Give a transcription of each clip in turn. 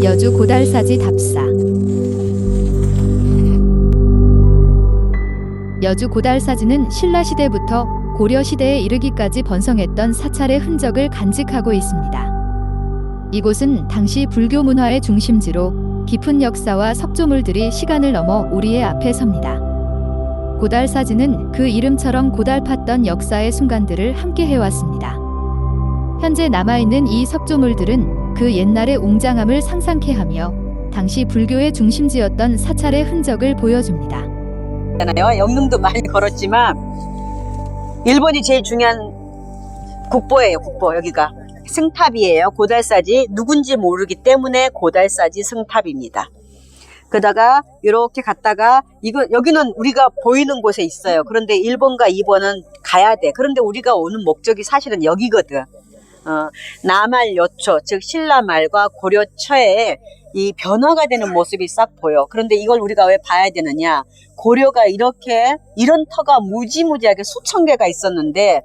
여주 고달사지 답사. 여주 고달사지는 신라시대부터 고려시대에 이르기까지 번성했던 사찰의 흔적을 간직하고 있습니다. 이곳은 당시 불교 문화의 중심지로 깊은 역사와 석조물들이 시간을 넘어 우리의 앞에 섭니다. 고달사지는 그 이름처럼 고달팠던 역사의 순간들을 함께 해왔습니다. 현재 남아있는 이 석조물들은 그 옛날의 웅장함을 상상케 하며 당시 불교의 중심지였던 사찰의 흔적을 보여줍니다. 영릉도 많이 걸었지만 일본이 제일 중요한 국보예요. 국보. 여기가 승탑이에요. 고달사지. 누군지 모르기 때문에 고달사지 승탑입니다. 그러다가 이렇게 갔다가 여기는 우리가 보이는 곳에 있어요. 그런데 1번과 2번은 가야 돼. 그런데 우리가 오는 목적이 사실은 여기거든. 남할여초, 즉 신라말과 고려처에 이 변화가 되는 모습이 싹 보여. 그런데 이걸 우리가 왜 봐야 되느냐? 고려가 이런 터가 무지무지하게 수천 개가 있었는데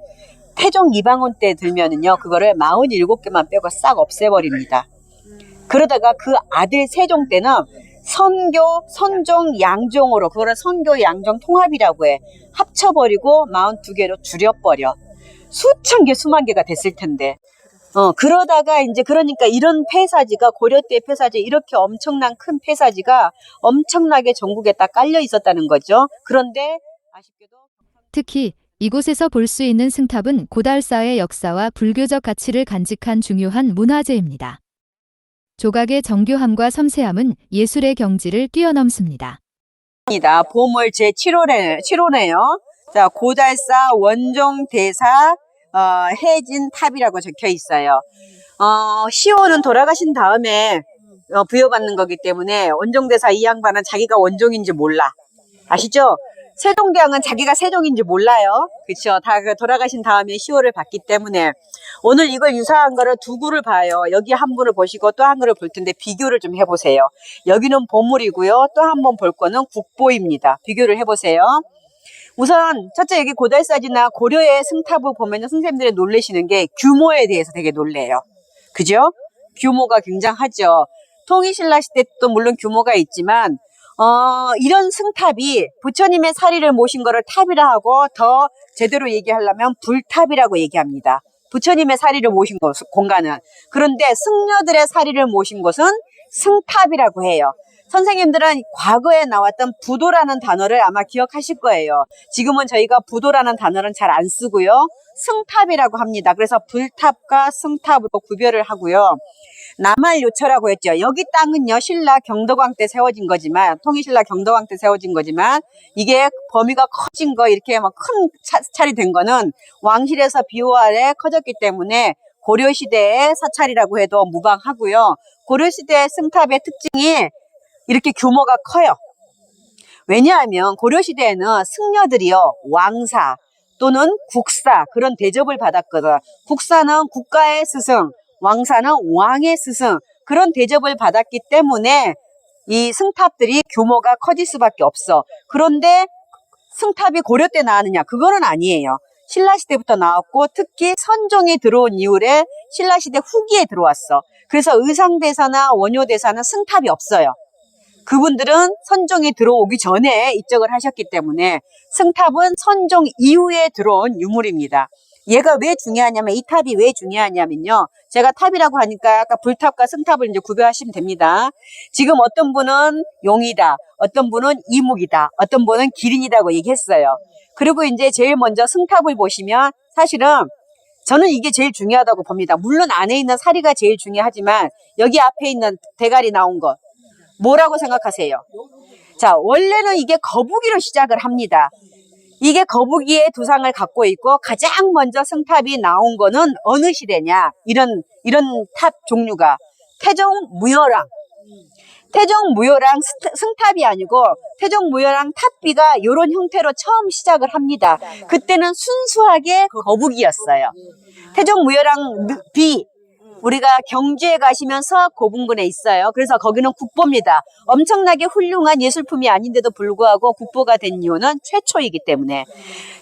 태종 이방원 때 들면은요, 그거를 47개만 빼고 싹 없애버립니다. 그러다가 그 아들 세종 때는 선교, 선종, 양종으로, 그거를 선교, 양종 통합이라고 해. 합쳐버리고 42개로 줄여버려. 수천 개, 수만 개가 됐을 텐데. 그러다가 이제 그러니까 이런 폐사지가 고려 때 폐사지 이렇게 엄청난 큰 폐사지가 엄청나게 전국에 딱 깔려 있었다는 거죠. 그런데 아쉽게도 특히 이곳에서 볼 수 있는 승탑은 고달사의 역사와 불교적 가치를 간직한 중요한 문화재입니다. 조각의 정교함과 섬세함은 예술의 경지를 뛰어넘습니다. 보물 제7호네요. 자, 고달사 원종대사 해진탑이라고 적혀 있어요. 시호는 돌아가신 다음에 부여받는 거기 때문에 원종대사 이 양반은 자기가 원종인지 몰라. 아시죠? 세종대왕은 자기가 세종인지 몰라요. 그쵸? 다 돌아가신 다음에 시호를 받기 때문에 오늘 이걸 유사한 거를 두 구를 봐요. 여기 한 분을 보시고 또 한 구를 볼 텐데 비교를 좀 해보세요. 여기는 보물이고요. 또 한 번 볼 거는 국보입니다. 비교를 해보세요. 우선 첫째 여기 고달사지나 고려의 승탑을 보면 선생님들이 놀라시는 게 규모에 대해서 되게 놀래요. 그죠? 규모가 굉장하죠. 통일신라 시대 때도 물론 규모가 있지만 이런 승탑이 부처님의 사리를 모신 거를 탑이라 하고 더 제대로 얘기하려면 불탑이라고 얘기합니다. 부처님의 사리를 모신 공간은. 그런데 승려들의 사리를 모신 곳은 승탑이라고 해요. 선생님들은 과거에 나왔던 부도라는 단어를 아마 기억하실 거예요. 지금은 저희가 부도라는 단어는 잘 안 쓰고요. 승탑이라고 합니다. 그래서 불탑과 승탑으로 구별을 하고요. 남할요처라고 했죠. 여기 땅은요, 신라 경덕왕 때 세워진 거지만, 통일신라 경덕왕 때 세워진 거지만, 이게 범위가 커진 거, 이렇게 막 큰 사찰이 된 거는 왕실에서 비호 아래 커졌기 때문에 고려시대의 사찰이라고 해도 무방하고요. 고려시대의 승탑의 특징이 이렇게 규모가 커요. 왜냐하면 고려시대에는 승려들이요, 왕사 또는 국사, 그런 대접을 받았거든. 국사는 국가의 스승, 왕사는 왕의 스승, 그런 대접을 받았기 때문에 이 승탑들이 규모가 커질 수밖에 없어. 그런데 승탑이 고려 때 나왔느냐? 그거는 아니에요. 신라시대부터 나왔고 특히 선종이 들어온 이후에 신라시대 후기에 들어왔어. 그래서 의상대사나 원효대사는 승탑이 없어요. 그분들은 선종이 들어오기 전에 입적을 하셨기 때문에 승탑은 선종 이후에 들어온 유물입니다. 얘가 왜 중요하냐면, 이 탑이 왜 중요하냐면요. 제가 탑이라고 하니까 아까 불탑과 승탑을 이제 구별하시면 됩니다. 지금 어떤 분은 용이다, 어떤 분은 이묵이다, 어떤 분은 기린이라고 얘기했어요. 그리고 이제 제일 먼저 승탑을 보시면 사실은 저는 이게 제일 중요하다고 봅니다. 물론 안에 있는 사리가 제일 중요하지만 여기 앞에 있는 대가리 나온 것 뭐라고 생각하세요? 자, 원래는 이게 거북이로 시작을 합니다. 이게 거북이의 두상을 갖고 있고 가장 먼저 승탑이 나온 거는 어느 시대냐? 이런 탑 종류가 태종무열왕. 태종무열왕 승탑이 아니고 태종무열왕 탑비가 이런 형태로 처음 시작을 합니다. 그때는 순수하게 거북이였어요. 태종무열왕 비, 우리가 경주에 가시면 서학고분군에 있어요. 그래서 거기는 국보입니다. 엄청나게 훌륭한 예술품이 아닌데도 불구하고 국보가 된 이유는 최초이기 때문에.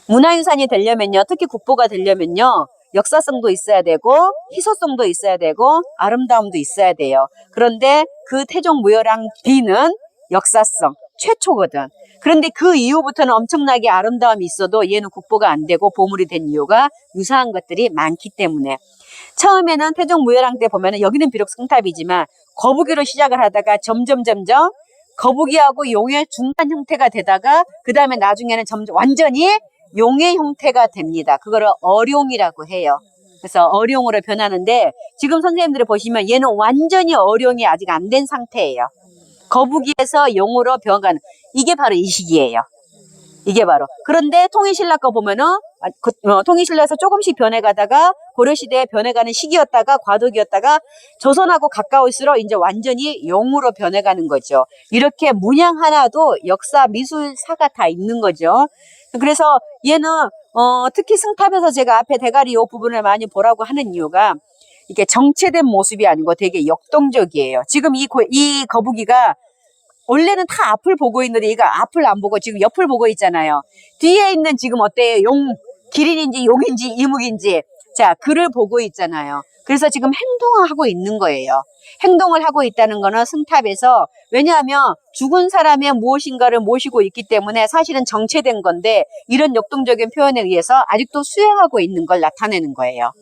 문화유산이 되려면요, 특히 국보가 되려면요, 역사성도 있어야 되고 희소성도 있어야 되고 아름다움도 있어야 돼요. 그런데 그 태종무열왕 비는 역사성 최초거든. 그런데 그 이후부터는 엄청나게 아름다움이 있어도 얘는 국보가 안 되고 보물이 된 이유가 유사한 것들이 많기 때문에. 처음에는 태종무열왕 때 보면은 여기는 비록 승탑이지만 거북이로 시작을 하다가 점점 거북이하고 용의 중간 형태가 되다가 그 다음에 나중에는 점점 완전히 용의 형태가 됩니다. 그거를 어룡이라고 해요. 그래서 어룡으로 변하는데 지금 선생님들이 보시면 얘는 완전히 어룡이 아직 안 된 상태예요. 거북이에서 용으로 변하는 이게 바로 이 시기예요. 이게 바로. 그런데 통일신라 거 보면은 통일신라에서 조금씩 변해가다가 고려시대에 변해가는 시기였다가 과도기였다가 조선하고 가까울수록 이제 완전히 용으로 변해가는 거죠. 이렇게 문양 하나도 역사 미술사가 다 있는 거죠. 그래서 얘는 특히 승탑에서 제가 앞에 대가리 이 부분을 많이 보라고 하는 이유가 이게 정체된 모습이 아니고 되게 역동적이에요. 지금 이 거북이가 원래는 다 앞을 보고 있는데 얘가 앞을 안 보고 지금 옆을 보고 있잖아요. 뒤에 있는 지금 어때요? 기린인지 용인지 이묵인지 자 그를 보고 있잖아요. 그래서 지금 행동을 하고 있는 거예요. 행동을 하고 있다는 거는 승탑에서 왜냐하면 죽은 사람의 무엇인가를 모시고 있기 때문에 사실은 정체된 건데 이런 역동적인 표현에 의해서 아직도 수행하고 있는 걸 나타내는 거예요.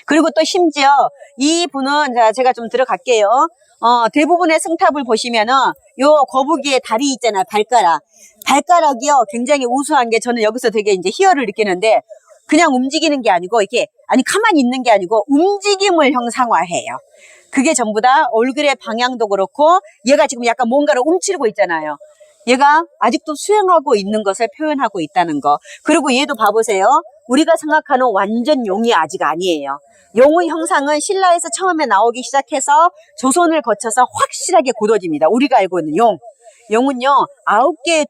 그리고 또 심지어 이 분은 제가 좀 들어갈게요. 대부분의 승탑을 보시면은 요 거북이의 다리 있잖아요. 발가락이요. 굉장히 우수한 게 저는 여기서 되게 이제 희열을 느끼는데 그냥 움직이는 게 아니고 이렇게 가만히 있는 게 아니고 움직임을 형상화해요. 그게 전부 다 얼굴의 방향도 그렇고 얘가 지금 약간 뭔가를 움츠리고 있잖아요. 얘가 아직도 수행하고 있는 것을 표현하고 있다는 거. 그리고 얘도 봐보세요. 우리가 생각하는 완전 용이 아직 아니에요. 용의 형상은 신라에서 처음에 나오기 시작해서 조선을 거쳐서 확실하게 굳어집니다. 우리가 알고 있는 용. 용은요, 9개의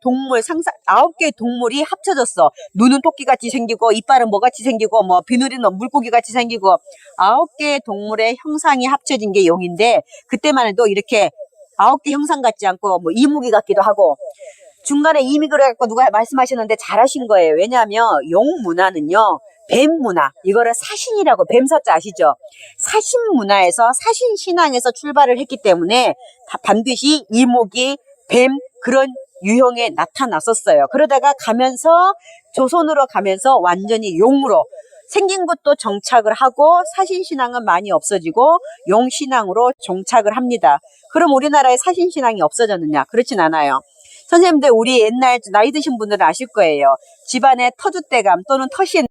동물이 합쳐졌어. 눈은 토끼같이 생기고, 이빨은 뭐같이 생기고, 비늘은 물고기같이 생기고, 9개의 동물의 형상이 합쳐진 게 용인데, 그때만 해도 이렇게 9개 형상 같지 않고, 이무기 같기도 하고, 중간에 이미그를 갖고 누가 말씀하셨는데 잘하신 거예요. 왜냐하면 용 문화는요. 뱀 문화, 이거를 사신이라고 뱀사자 아시죠? 사신 문화에서 사신 신앙에서 출발을 했기 때문에 반드시 이목이 뱀 그런 유형에 나타났었어요. 그러다가 가면서 조선으로 가면서 완전히 용으로 생긴 것도 정착을 하고 사신 신앙은 많이 없어지고 용 신앙으로 정착을 합니다. 그럼 우리나라에 사신 신앙이 없어졌느냐? 그렇진 않아요. 선생님들 우리 옛날 나이 드신 분들은 아실 거예요. 집안에 터줏대감 또는 터신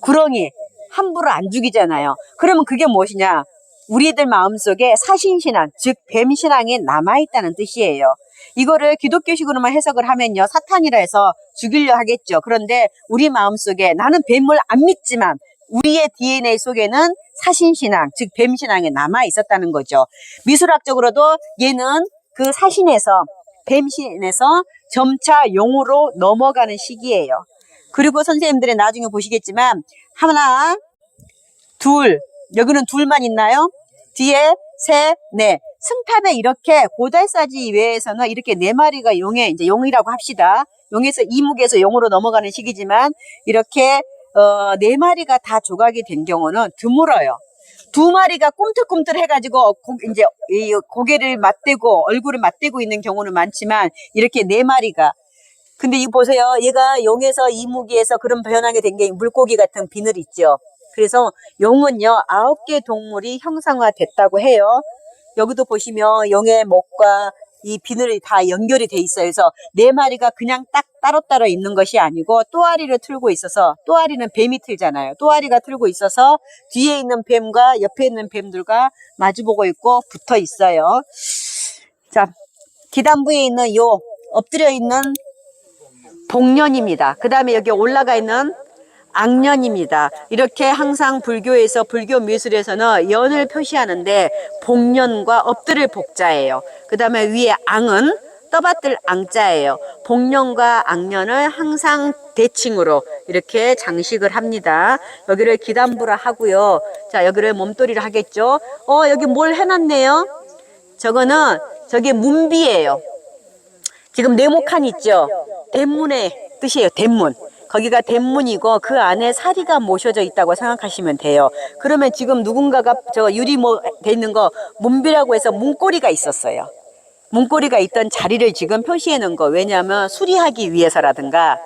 구렁이 함부로 안 죽이잖아요. 그러면 그게 무엇이냐? 우리들 마음속에 사신신앙, 즉 뱀신앙이 남아있다는 뜻이에요. 이거를 기독교식으로만 해석을 하면요. 사탄이라 해서 죽이려 하겠죠. 그런데 우리 마음속에 나는 뱀을 안 믿지만 우리의 DNA 속에는 사신신앙, 즉 뱀신앙이 남아있었다는 거죠. 미술학적으로도 얘는 그 사신에서 뱀신에서 점차 용으로 넘어가는 시기예요. 그리고 선생님들이 나중에 보시겠지만 하나, 둘, 여기는 둘만 있나요? 뒤에 셋, 넷. 승탑에 이렇게 고달사지 이외에서는 이렇게 4마리가 이제 용이라고 합시다. 용에서 이묵에서 용으로 넘어가는 시기지만 이렇게 4마리가 다 조각이 된 경우는 드물어요. 2마리가 꿈틀꿈틀 해가지고 이제 이 고개를 맞대고 얼굴을 맞대고 있는 경우는 많지만 이렇게 4마리가 근데 이 보세요. 얘가 용에서 이무기에서 그런 변하게 된 게 물고기 같은 비늘 있죠. 그래서 용은요 9개 동물이 형상화됐다고 해요. 여기도 보시면 용의 목과 이 비늘이 다 연결이 돼 있어요. 그래서 4마리가 그냥 딱 따로따로 있는 것이 아니고 또아리를 틀고 있어서 또아리는 뱀이 틀잖아요. 또아리가 틀고 있어서 뒤에 있는 뱀과 옆에 있는 뱀들과 마주보고 있고 붙어 있어요. 자, 기단부에 있는 요 엎드려 있는 복년입니다. 그 다음에 여기 올라가 있는 악년입니다. 이렇게 항상 불교에서 불교 미술에서는 연을 표시하는데 복년과 엎드릴 복자예요. 그 다음에 위에 앙은 떠받들 앙자예요. 복년과 악년을 항상 대칭으로 이렇게 장식을 합니다. 여기를 기단부라 하고요. 자, 여기를 몸돌이를 하겠죠. 여기 뭘 해놨네요. 저거는 저게 문비예요. 지금 네모칸 있죠. 대문의 뜻이에요. 대문. 거기가 대문이고 그 안에 사리가 모셔져 있다고 생각하시면 돼요. 그러면 지금 누군가가 저 유리 돼 있는 거 문비라고 해서 문고리가 있었어요. 문고리가 있던 자리를 지금 표시해 놓은 거. 왜냐하면 수리하기 위해서라든가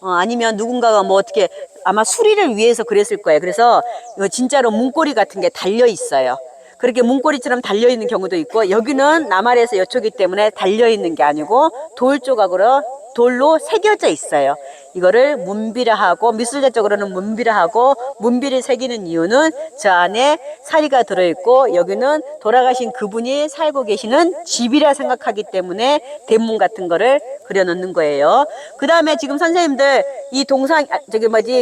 아니면 누군가가 뭐 어떻게 아마 수리를 위해서 그랬을 거예요. 그래서 진짜로 문고리 같은 게 달려 있어요. 그렇게 문고리처럼 달려 있는 경우도 있고, 여기는 남아래에서 여초기 때문에 달려 있는 게 아니고 돌 조각으로 돌로 새겨져 있어요. 이거를 문비라 하고, 미술자적으로는 문비라 하고, 문비를 새기는 이유는 저 안에 사리가 들어있고 여기는 돌아가신 그분이 살고 계시는 집이라 생각하기 때문에 대문 같은 거를 그려놓는 거예요. 그 다음에 지금 선생님들 이 동상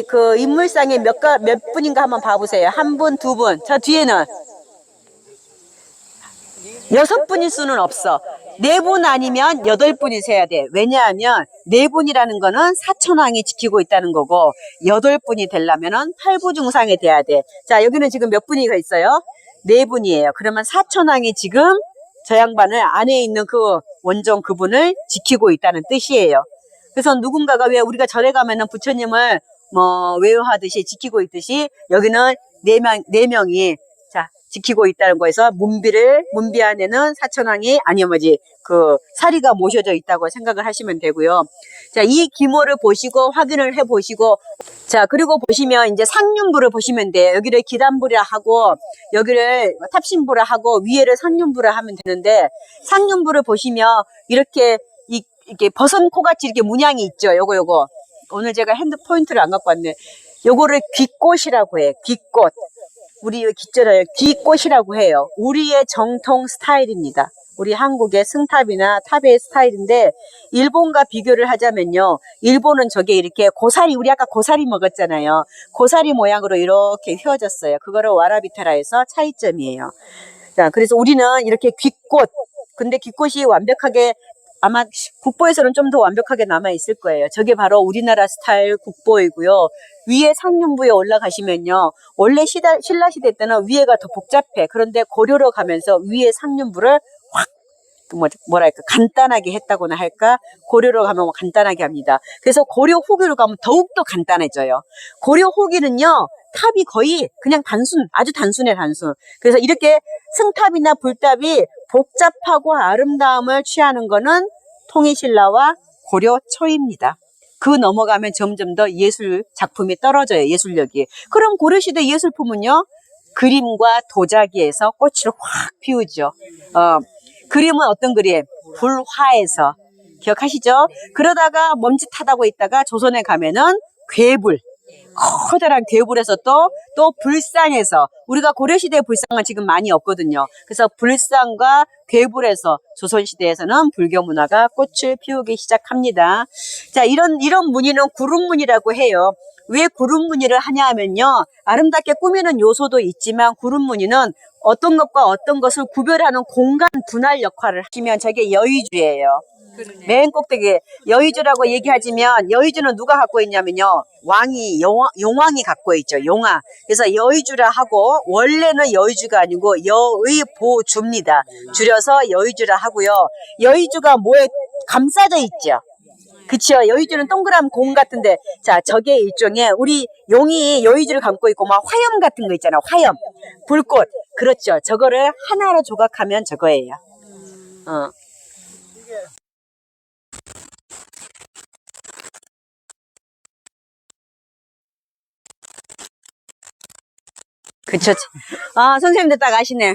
그 인물상에 몇 분인가 한번 봐보세요. 한 분, 두 분. 저 뒤에는 6분일 수는 없어. 4분 아니면 8분이셔야 돼. 왜냐하면 4분이라는 거는 사천왕이 지키고 있다는 거고, 8분이 되려면은 8부중상이 돼야 돼. 자, 여기는 지금 몇 분이 있어요? 4분이에요. 그러면 사천왕이 지금 저 양반을 안에 있는 그 원종 그분을 지키고 있다는 뜻이에요. 그래서 누군가가 왜 우리가 절에 가면은 부처님을 뭐 외워하듯이 지키고 있듯이 여기는 4명이 자 지키고 있다는 거에서 문비 안에는 사천왕이 그 사리가 모셔져 있다고 생각을 하시면 되고요. 자, 이 기모를 보시고 확인을 해 보시고, 자, 그리고 보시면 이제 상륜부를 보시면 돼요. 여기를 기단부라 하고 여기를 탑신부라 하고 위에를 상륜부라 하면 되는데, 상륜부를 보시면 이렇게 이렇게 버선 코같이 이렇게 문양이 있죠. 요거 오늘 제가 핸드 포인트를 안 갖고 왔네. 요거를 귀꽃이라고 해. 귀꽃. 우리 기절을 귀꽃이라고 해요. 우리의 정통 스타일입니다. 우리 한국의 승탑이나 탑의 스타일인데, 일본과 비교를 하자면요, 일본은 저게 이렇게 고사리, 우리 아까 고사리 먹었잖아요. 고사리 모양으로 이렇게 휘어졌어요. 그거를 와라비타라에서 차이점이에요. 자, 그래서 우리는 이렇게 귀꽃, 근데 귀꽃이 완벽하게 아마 국보에서는 좀 더 완벽하게 남아있을 거예요. 저게 바로 우리나라 스타일 국보이고요. 위에 상륜부에 올라가시면요, 원래 신라시대 때는 위에가 더 복잡해. 그런데 고려로 가면서 위에 상륜부를 확 뭐랄까 간단하게 했다고나 할까. 고려로 가면 간단하게 합니다. 그래서 고려 후기로 가면 더욱더 간단해져요. 고려 후기는요, 탑이 거의 그냥 아주 단순해. 그래서 이렇게 승탑이나 불탑이 복잡하고 아름다움을 취하는 거는 통일신라와 고려 초입니다. 그 넘어가면 점점 더 예술 작품이 떨어져요. 예술력이. 그럼 고려시대 예술품은요, 그림과 도자기에서 꽃을 확 피우죠. 그림은 어떤 그림? 불화에서. 기억하시죠? 그러다가 멈칫하다고 있다가 조선에 가면은 괴불, 커다란 괴불에서 또 불상에서, 우리가 고려시대 불상은 지금 많이 없거든요. 그래서 불상과 괴불에서 조선시대에서는 불교 문화가 꽃을 피우기 시작합니다. 자, 이런 무늬는 구름무늬라고 해요. 왜 구름무늬를 하냐 하면요, 아름답게 꾸미는 요소도 있지만 구름무늬는 어떤 것과 어떤 것을 구별하는 공간 분할 역할을 하시면 저게 여의주예요. 그러네. 맨 꼭대기 여의주라고 얘기하지만 여의주는 누가 갖고 있냐면요, 용왕이 갖고 있죠. 용화. 그래서 여의주라 하고, 원래는 여의주가 아니고 여의보주입니다. 줄여서 여의주라 하고요. 여의주가 뭐에 감싸져 있죠. 그쵸. 여의주는 동그란 공 같은데, 자, 저게 일종의 우리 용이 여의주를 감고 있고 막 화염 같은 거 있잖아. 화염, 불꽃. 그렇죠. 저거를 하나로 조각하면 저거예요. 그쵸. 아, 선생님들 딱 아시네.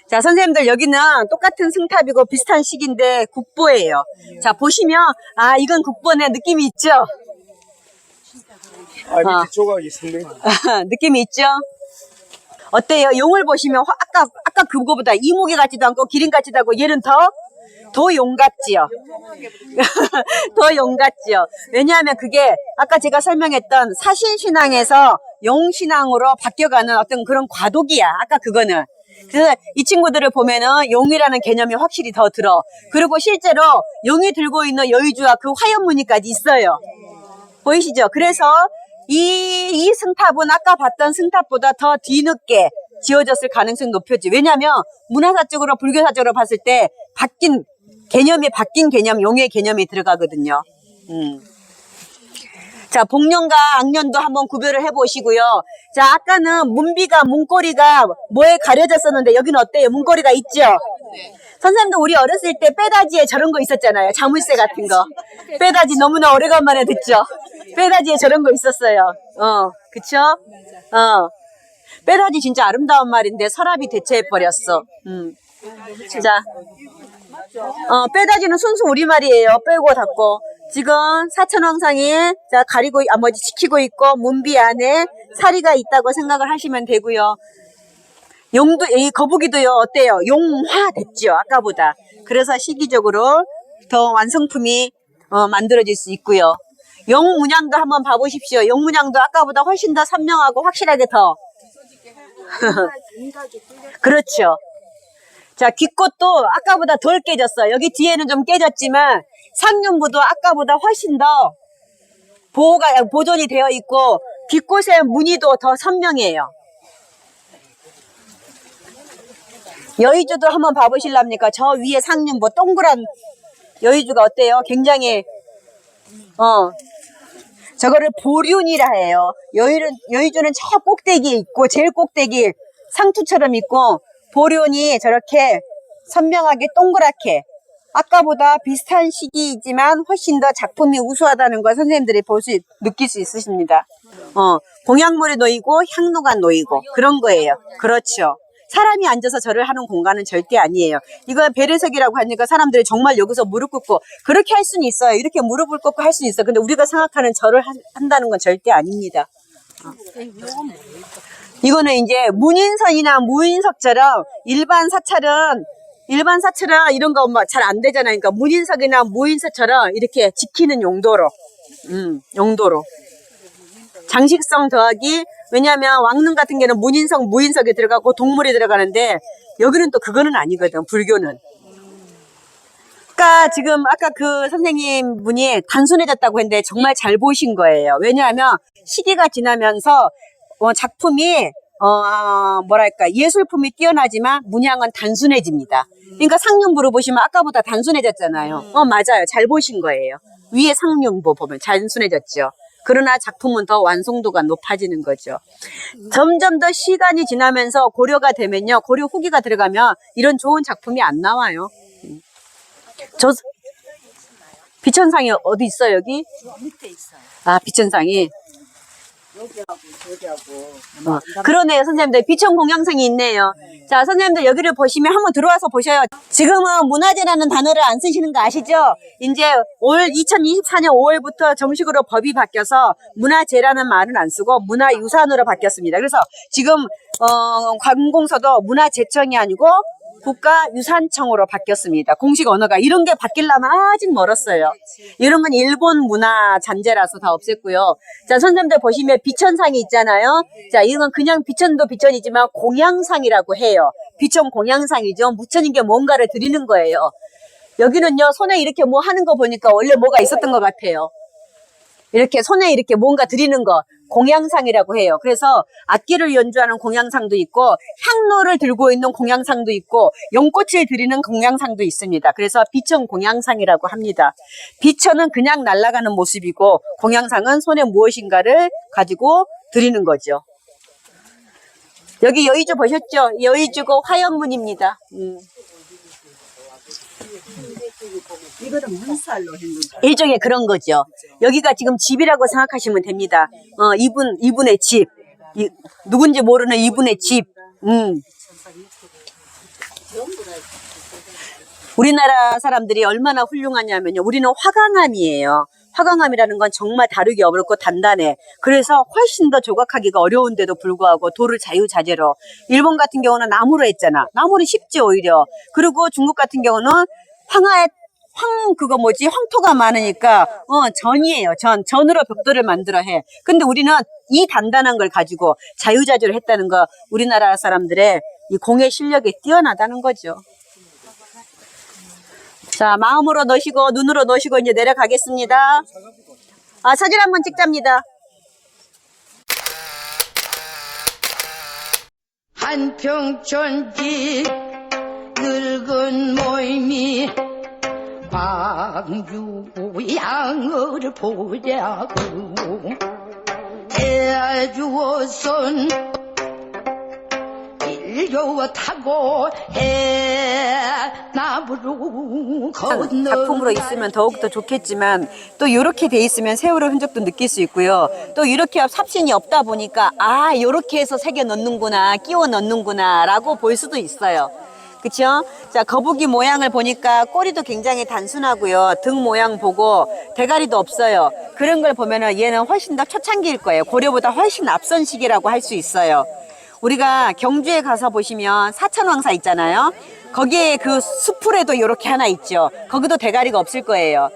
자, 선생님들 여기는 똑같은 승탑이고 비슷한 식인데 국보예요. 자, 보시면 이건 국보네. 느낌이 있죠? 밑에 조각이 선명해. 느낌이 있죠? 어때요? 용을 보시면 아까 그거보다 이목이 같지도 않고 기린 같지도 않고, 얘는 더 용 같지요? 더 용 같지요? 왜냐하면 그게 아까 제가 설명했던 사신신앙에서 용신앙으로 바뀌어가는 어떤 그런 과도기야. 아까 그거는. 그래서 이 친구들을 보면은 용이라는 개념이 확실히 더 들어. 그리고 실제로 용이 들고 있는 여의주와 그 화염무늬까지 있어요. 보이시죠? 그래서 이 승탑은 아까 봤던 승탑보다 더 뒤늦게 지어졌을 가능성이 높였지. 왜냐하면 문화사적으로 불교사적으로 봤을 때 바뀐 개념, 용의 개념이 들어가거든요. 자, 복년과 악년도 한번 구별을 해보시고요. 자, 아까는 문비가, 문고리가 뭐에 가려졌었는데 여기는 어때요? 문고리가 있죠? 선생님도 우리 어렸을 때 빼다지에 저런 거 있었잖아요. 자물쇠 같은 거. 빼다지 너무나 오래간만에 듣죠? 빼다지에 저런 거 있었어요. 그쵸? 빼다지 진짜 아름다운 말인데 서랍이 대체해버렸어. 자, 빼다지는 순수 우리말이에요. 빼고 닫고. 지금 사천왕상이 자 가리고 지키고 있고 문비 안에 사리가 있다고 생각을 하시면 되고요. 용도 이 거북이도요 어때요? 용화됐죠 아까보다. 그래서 시기적으로 더 완성품이 만들어질 수 있고요. 용문양도 한번 봐보십시오. 용문양도 아까보다 훨씬 더 선명하고 확실하게 더. 그렇죠. 자, 귓꽃도 아까보다 덜 깨졌어. 여기 뒤에는 좀 깨졌지만 상륜부도 아까보다 훨씬 더 보존이 되어 있고 귓꽃의 무늬도 더 선명해요. 여의주도 한번 봐보실랍니까? 저 위에 상륜부 동그란 여의주가 어때요? 굉장히 저거를 보륜이라 해요. 여의주는 저 꼭대기에 있고 제일 꼭대기 상투처럼 있고 보륜이 저렇게 선명하게 동그랗게 아까보다 비슷한 시기이지만 훨씬 더 작품이 우수하다는 걸 선생님들이 느낄 수 있으십니다. 공약물이 놓이고 향로가 놓이고 그런 거예요. 그렇죠. 사람이 앉아서 절을 하는 공간은 절대 아니에요. 이거 배례석이라고 하니까 사람들이 정말 여기서 무릎 꿇고 그렇게 할 수는 있어요. 이렇게 무릎을 꿇고 할 수는 있어요. 근데 우리가 생각하는 절을 한다는 건 절대 아닙니다. 이거는 이제 문인선이나 무인석처럼 일반 사찰은 이런 거 잘 안 되잖아요. 그러니까 문인석이나 무인석처럼 이렇게 지키는 용도로 장식성 더하기. 왜냐하면 왕릉 같은 경우는 문인석, 무인석이 들어가고 동물이 들어가는데 여기는 또 그거는 아니거든. 불교는. 지금 아까 그 선생님 분이 단순해졌다고 했는데 정말 잘 보신 거예요. 왜냐하면 시기가 지나면서 작품이 예술품이 뛰어나지만 문양은 단순해집니다. 그러니까 상륜부를 보시면 아까보다 단순해졌잖아요. 맞아요. 잘 보신 거예요. 위에 상륜부 보면 단순해졌죠. 그러나 작품은 더 완성도가 높아지는 거죠. 점점 더 시간이 지나면서 고려가 되면요. 고려 후기가 들어가면 이런 좋은 작품이 안 나와요. 비천상이 어디 있어요, 여기? 밑에 있어요. 아, 비천상이. 여기하고 그러네요, 선생님들. 비천 공양상이 있네요. 자, 선생님들 여기를 보시면 한번 들어와서 보셔요. 지금은 문화재라는 단어를 안 쓰시는 거 아시죠? 이제 2024년 5월부터 정식으로 법이 바뀌어서 문화재라는 말은 안 쓰고 문화유산으로 바뀌었습니다. 그래서 지금 관공서도 문화재청이 아니고 국가유산청으로 바뀌었습니다. 공식 언어가. 이런 게 바뀌려면 아직 멀었어요. 이런 건 일본 문화 잔재라서 다 없앴고요. 자, 선생님들 보시면 비천상이 있잖아요. 자, 이건 그냥 비천도 비천이지만 공양상이라고 해요. 비천 공양상이죠. 묻혀진 게 뭔가를 드리는 거예요. 여기는요, 손에 이렇게 뭐 하는 거 보니까 원래 뭐가 있었던 것 같아요. 이렇게 손에 이렇게 뭔가 드리는 거. 공양상이라고 해요. 그래서 악기를 연주하는 공양상도 있고 향로를 들고 있는 공양상도 있고 연꽃을 드리는 공양상도 있습니다. 그래서 비천 공양상이라고 합니다. 비천은 그냥 날아가는 모습이고 공양상은 손에 무엇인가를 가지고 드리는 거죠. 여기 여의주 보셨죠? 여의주고 화연문입니다. 이거는 문살로 했는 거. 일종의 그런 거죠. 여기가 지금 집이라고 생각하시면 됩니다. 이분의 집. 누군지 모르는 이분의 집. 우리나라 사람들이 얼마나 훌륭하냐면요. 우리는 화강암이에요. 화강암이라는 건 정말 다루기 어렵고 단단해. 그래서 훨씬 더 조각하기가 어려운데도 불구하고 돌을 자유자재로. 일본 같은 경우는 나무로 했잖아. 나무는 쉽지 오히려. 그리고 중국 같은 경우는 황토가 많으니까 전이에요. 전으로 벽돌을 만들어 해. 근데 우리는 이 단단한 걸 가지고 자유자재로 했다는 거 우리나라 사람들의 이 공예 실력이 뛰어나다는 거죠. 자, 마음으로 넣으시고 눈으로 넣으시고 이제 내려가겠습니다. 사진 한번 찍자입니다. 한평천지 늙은 모임이 광주양을 보자고 해주어선 일교 타고 해나무로 건너 작품으로 있으면 더욱더 좋겠지만 또 이렇게 돼 있으면 세월의 흔적도 느낄 수 있고요. 또 이렇게 삽신이 없다 보니까 아 이렇게 해서 새겨 넣는구나 끼워 넣는구나 라고 볼 수도 있어요. 그쵸? 자, 거북이 모양을 보니까 꼬리도 굉장히 단순하고요. 등 모양 보고 대가리도 없어요. 그런 걸 보면은 얘는 훨씬 더 초창기일 거예요. 고려보다 훨씬 앞선 시기라고 할 수 있어요. 우리가 경주에 가서 보시면 사천왕사 있잖아요. 거기에 그 수풀에도 이렇게 하나 있죠. 거기도 대가리가 없을 거예요.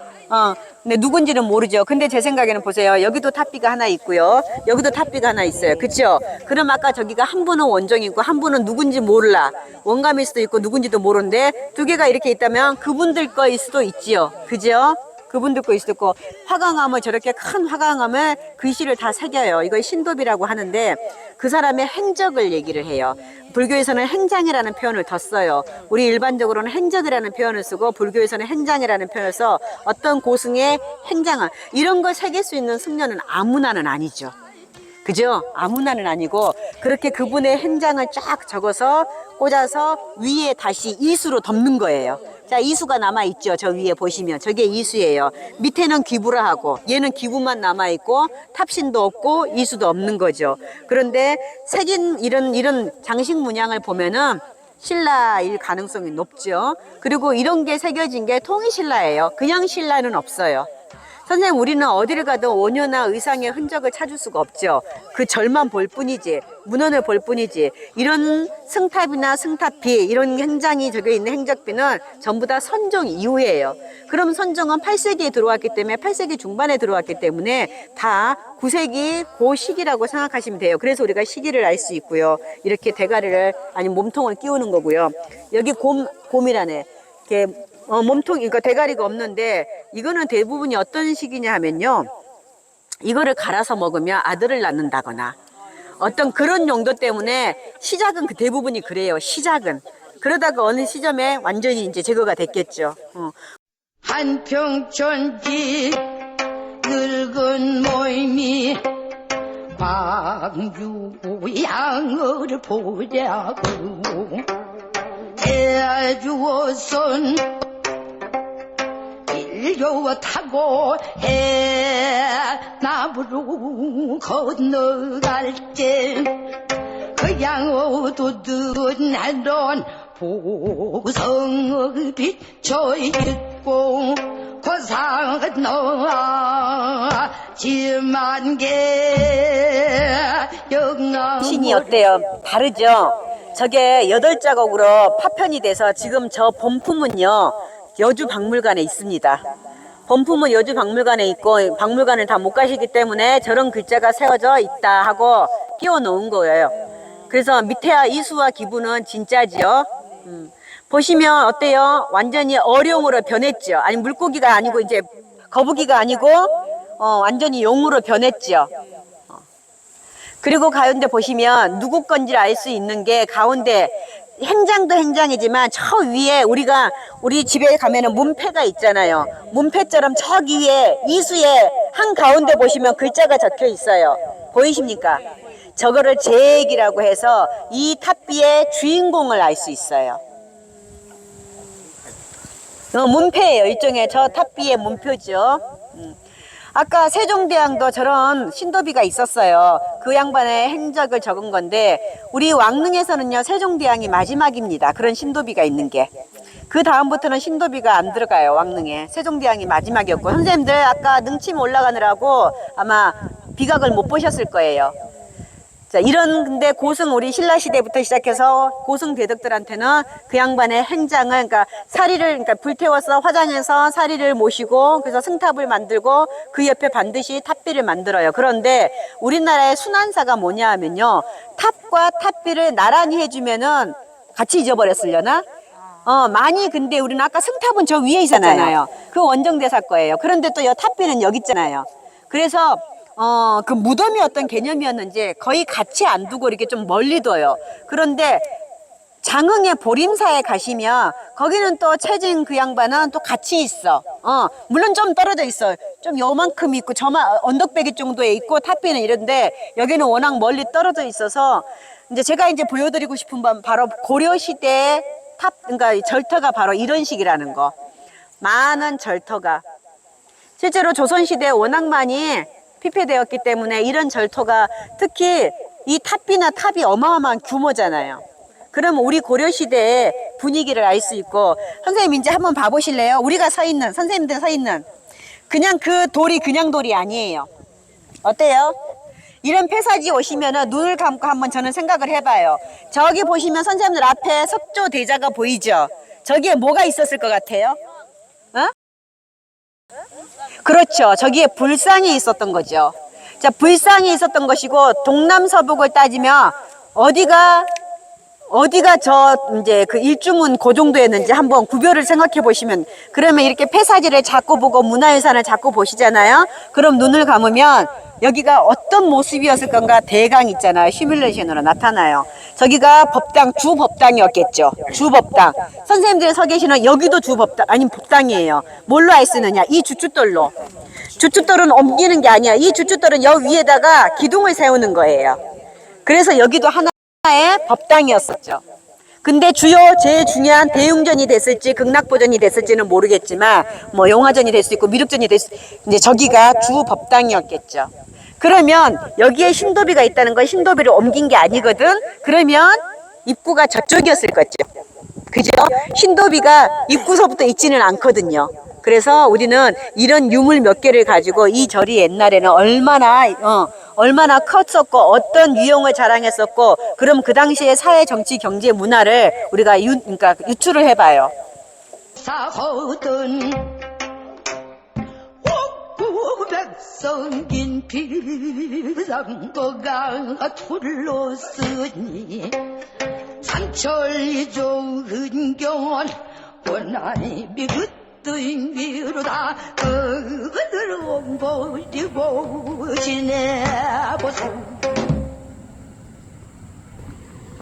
근데 누군지는 모르죠. 근데 제 생각에는 보세요. 여기도 탑비가 하나 있고요. 여기도 탑비가 하나 있어요. 그쵸? 그럼 아까 저기가 한 분은 원종이고 한 분은 누군지 몰라. 원감일 수도 있고 누군지도 모르는데 두 개가 이렇게 있다면 그분들 거일 수도 있지요. 그죠? 그분들 거 있을 거 화강암을 저렇게 큰 화강암을 글씨를 다 새겨요. 이걸 신도비라고 하는데 그 사람의 행적을 얘기를 해요. 불교에서는 행장이라는 표현을 더 써요. 우리 일반적으로는 행적이라는 표현을 쓰고 불교에서는 행장이라는 표현을 써 어떤 고승의 행장을 이런 걸 새길 수 있는 승려는 아무나는 아니죠. 그죠? 아무나는 아니고 그렇게 그분의 행장을 쫙 적어서 꽂아서 위에 다시 이수로 덮는 거예요. 자, 이수가 남아있죠. 저 위에 보시면 저게 이수예요. 밑에는 기부라 하고 얘는 기부만 남아있고 탑신도 없고 이수도 없는 거죠. 그런데 새긴 이런 장식 문양을 보면은 신라일 가능성이 높죠. 그리고 이런 게 새겨진 게 통일신라예요. 그냥 신라는 없어요. 선생님, 우리는 어디를 가도 원효나 의상의 흔적을 찾을 수가 없죠. 그 절만 볼 뿐이지, 문헌을 볼 뿐이지. 이런 승탑이나 승탑비, 이런 행장이 적혀 있는 행적비는 전부 다 선종 이후예요. 그럼 선종은 8세기에 들어왔기 때문에 8세기 중반에 들어왔기 때문에 다 9세기 그 시기라고 생각하시면 돼요. 그래서 우리가 시기를 알 수 있고요. 이렇게 대가리를 아니 몸통을 끼우는 거고요. 여기 곰이라네. 이렇게 몸통, 그러니까 대가리가 없는데 이거는 대부분이 어떤 식이냐 하면요. 이거를 갈아서 먹으면 아들을 낳는다거나 어떤 그런 용도 때문에 시작은 대부분이 그래요. 시작은. 그러다가 어느 시점에 완전히 이제 제거가 됐겠죠. 한평천지 늙은 모임이 광주양을 보자고 해주어선 일교 타고 해나무로 건너갈 때 그양 어두운 하던 보성을 비춰있고 고상은 너와 지만개 영광 신이 어때요? 다르죠? 저게 8자국으로 파편이 돼서 지금 저 본품은요 여주박물관에 있습니다. 본품은 여주박물관에 있고 박물관을 다 못 가시기 때문에 저런 글자가 세워져 있다 하고 끼워 놓은 거예요. 그래서 밑에와 이수와 기부는 진짜지요. 보시면 어때요? 완전히 어룡으로 변했죠. 아니 물고기가 아니고 이제 거북이가 아니고 완전히 용으로 변했죠. 그리고 가운데 보시면 누구 건지 알 수 있는 게 가운데 행장도 행장이지만 저 위에 우리 집에 가면은 문패가 있잖아요. 문패처럼 저기 위에 이수의 한 가운데 보시면 글자가 적혀 있어요. 보이십니까? 저거를 제액이라고 해서 이 탑비의 주인공을 알 수 있어요. 문패예요. 일종의 저 탑비의 문표죠. 아까 세종대왕도 저런 신도비가 있었어요. 그 양반의 행적을 적은 건데 우리 왕릉에서는요 세종대왕이 마지막입니다. 그런 신도비가 있는 게. 그 다음부터는 신도비가 안 들어가요. 왕릉에. 세종대왕이 마지막이었고 선생님들 아까 능침 올라가느라고 아마 비각을 못 보셨을 거예요. 자, 근데 고승 우리 신라시대부터 시작해서 고승 대덕들한테는 그 양반의 행장을, 그러니까 그러니까 불태워서 화장해서 사리를 모시고, 그래서 승탑을 만들고, 그 옆에 반드시 탑비를 만들어요. 그런데 우리나라의 순환사가 뭐냐 하면요. 탑과 탑비를 나란히 해주면은 같이 잊어버렸으려나? 많이 근데 우리는 아까 승탑은 저 위에 있었잖아요. 그 원정대사 거예요. 그런데 또 탑비는 여기 있잖아요. 그래서 그 무덤이 어떤 개념이었는지 거의 같이 안 두고 이렇게 좀 멀리 둬요. 그런데 장흥의 보림사에 가시면 거기는 또 최진 그 양반은 또 같이 있어. 물론 좀 떨어져 있어. 좀 요만큼 있고 저만 언덕배기 정도에 있고 탑비는 이런데 여기는 워낙 멀리 떨어져 있어서 이제 제가 이제 보여드리고 싶은 건 바로 고려시대 그러니까 절터가 바로 이런 식이라는 거. 많은 절터가 실제로 조선시대에 워낙 많이 피폐되었기 때문에 이런 절터가 특히 이 탑비나 탑이 어마어마한 규모잖아요. 그럼 우리 고려시대의 분위기를 알 수 있고 선생님 이제 한번 봐보실래요? 우리가 서 있는 선생님들 서 있는 그냥 그 돌이 그냥 돌이 아니에요. 어때요? 이런 폐사지 오시면은 눈을 감고 한번 저는 생각을 해봐요. 저기 보시면 선생님들 앞에 석조 대자가 보이죠? 저기에 뭐가 있었을 것 같아요? 어? 그렇죠. 저기에 불상이 있었던 거죠. 자, 불상이 있었던 것이고 동남서북을 따지면 어디가 저 이제 그 일주문 그 정도였는지 한번 구별을 생각해 보시면 그러면 이렇게 폐사지를 자꾸 보고 문화유산을 자꾸 보시잖아요. 그럼 눈을 감으면 여기가 어떤 모습이었을 건가 대강 있잖아요. 시뮬레이션으로 나타나요. 저기가 법당 주법당이었겠죠. 주법당. 선생님들이 서 계시는 여기도 주법당 아니 법당이에요. 뭘로 알 쓰느냐? 이 주춧돌로. 주춧돌은 옮기는 게 아니야. 이 주춧돌은 여 위에다가 기둥을 세우는 거예요. 그래서 여기도 하나의 법당이었었죠. 근데 제일 중요한 대웅전이 됐을지 극락보전이 됐을지는 모르겠지만 뭐 용화전이 될 수 있고 미륵전이 될 수 이제 저기가 주법당이었겠죠. 그러면 여기에 신도비가 있다는 건 신도비를 옮긴 게 아니거든. 그러면 입구가 저쪽이었을 거죠. 그죠? 신도비가 입구서부터 있지는 않거든요. 그래서 우리는 이런 유물 몇 개를 가지고 이 절이 옛날에는 얼마나 컸었고 어떤 유형을 자랑했었고 그럼 그 당시에 사회 정치 경제 문화를 우리가 그러니까 유추를 해봐요. 사거든 백성인 비상도가 둘러쓰니 산철이조 은경원 원한이 미긋등미로다 그들을 옮버리고 지내보소